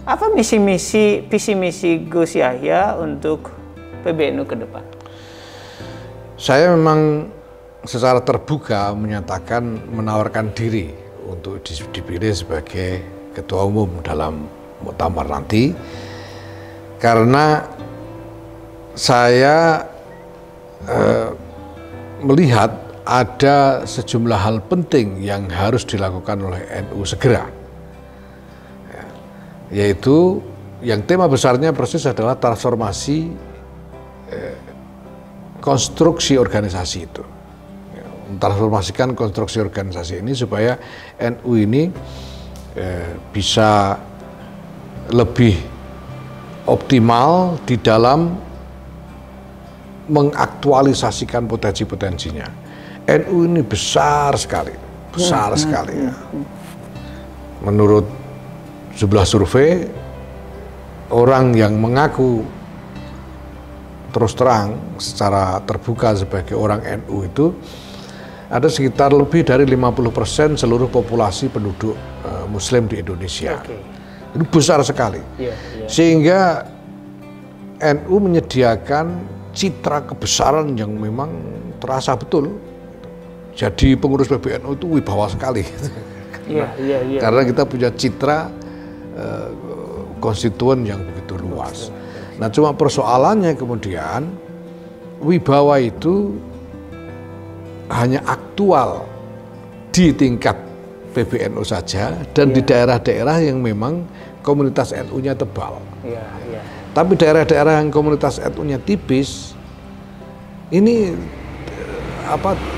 Apa visi misi Gus Yahya untuk PBNU ke depan? Saya memang secara terbuka menyatakan menawarkan diri untuk dipilih sebagai ketua umum dalam muktamar nanti, karena saya melihat ada sejumlah hal penting yang harus dilakukan oleh NU segera, yaitu yang tema besarnya persis adalah transformasi konstruksi organisasi itu. Transformasikan konstruksi organisasi ini supaya NU ini bisa lebih optimal di dalam mengaktualisasikan potensi-potensinya. NU ini besar sekali ya. Menurut sebuah survei, orang yang mengaku terus terang secara terbuka sebagai orang NU itu ada sekitar lebih dari 50% seluruh populasi penduduk Muslim di Indonesia. Itu besar sekali. Sehingga NU menyediakan citra kebesaran yang memang terasa betul. Jadi pengurus PBNU itu wibawa sekali. Karena kita punya citra konstituen yang begitu luas. Nah, cuma persoalannya kemudian wibawa itu hanya aktual di tingkat PBNU saja dan di daerah-daerah yang memang komunitas NU-nya tebal. Tapi daerah-daerah yang komunitas NU-nya tipis ini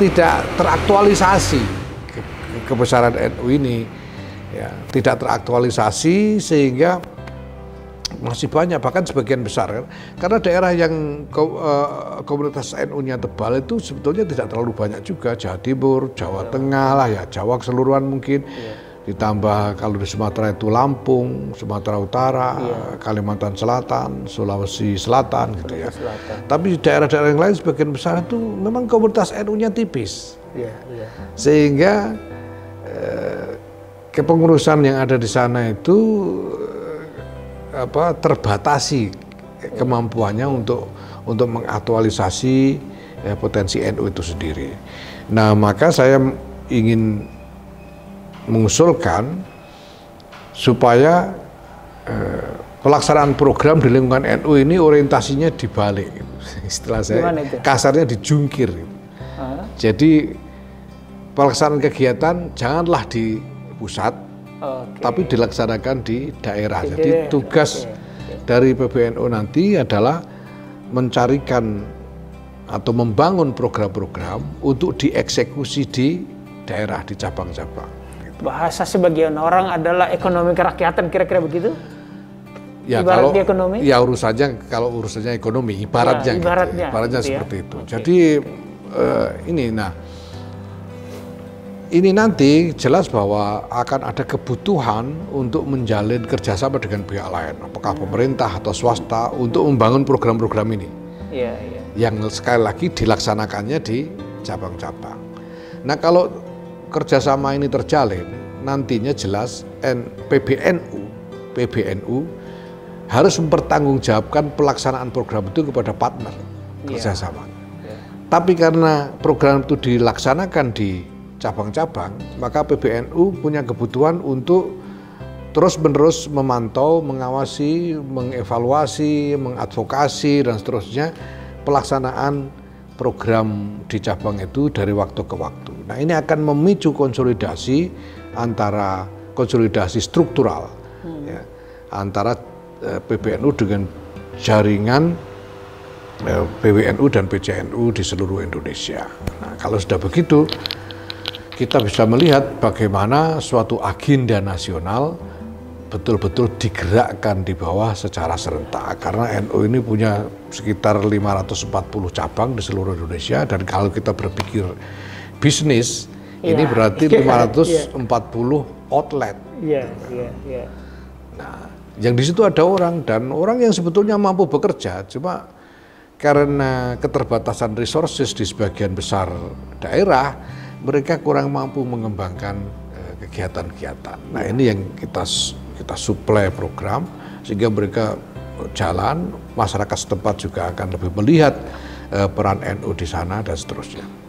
tidak teraktualisasi kebesaran NU ini, ya, tidak teraktualisasi sehingga masih banyak, bahkan sebagian besar kan, karena daerah yang komunitas NU-nya tebal itu sebetulnya tidak terlalu banyak juga. Jawa Timur, Jawa Tengah lah ya, Jawa keseluruhan mungkin, ditambah kalau di Sumatera itu Lampung, Sumatera Utara, Kalimantan Selatan, Sulawesi Selatan gitu ya. Tapi di daerah-daerah yang lain sebagian besar itu memang komunitas NU-nya tipis, sehingga kepengurusan yang ada di sana itu terbatasi kemampuannya untuk mengaktualisasi potensi NU itu sendiri. Nah, maka saya ingin mengusulkan supaya pelaksanaan program di lingkungan NU ini orientasinya dibalik. Istilah saya kasarnya dijungkir. Jadi pelaksanaan kegiatan janganlah di pusat, tapi dilaksanakan di daerah. Jadi tugas dari PBNU nanti adalah mencarikan atau membangun program-program untuk dieksekusi di daerah, di cabang-cabang. Bahasa sebagian orang adalah ekonomi kerakyatan, kira-kira begitu? Ya, ibarat kalau ekonomi? Ya kalau urusannya ekonomi, ibaratnya gitu, seperti itu. Jadi ini nanti jelas bahwa akan ada kebutuhan untuk menjalin kerjasama dengan pihak lain, apakah pemerintah atau swasta, untuk membangun program-program ini. Yang sekali lagi dilaksanakannya di cabang-cabang. Nah, kalau kerjasama ini terjalin, nantinya jelas PBNU harus mempertanggungjawabkan pelaksanaan program itu kepada partner kerjasama. Tapi karena program itu dilaksanakan di cabang-cabang, maka PBNU punya kebutuhan untuk terus-menerus memantau, mengawasi, mengevaluasi, mengadvokasi, dan seterusnya pelaksanaan program di cabang itu dari waktu ke waktu. Nah, ini akan memicu konsolidasi struktural ya, antara PBNU dengan jaringan PBNU dan PCNU di seluruh Indonesia. Nah, kalau sudah begitu, kita bisa melihat bagaimana suatu agenda nasional betul-betul digerakkan di bawah secara serentak, karena NU ini punya sekitar 540 cabang di seluruh Indonesia, dan kalau kita berpikir bisnis ini berarti 540 outlet. Nah, yang di situ ada orang, dan orang yang sebetulnya mampu bekerja, cuma karena keterbatasan resources di sebagian besar daerah, mereka kurang mampu mengembangkan kegiatan-kegiatan. Nah, ini yang kita kita suplai program sehingga mereka jalan, masyarakat setempat juga akan lebih melihat peran NU di sana dan seterusnya.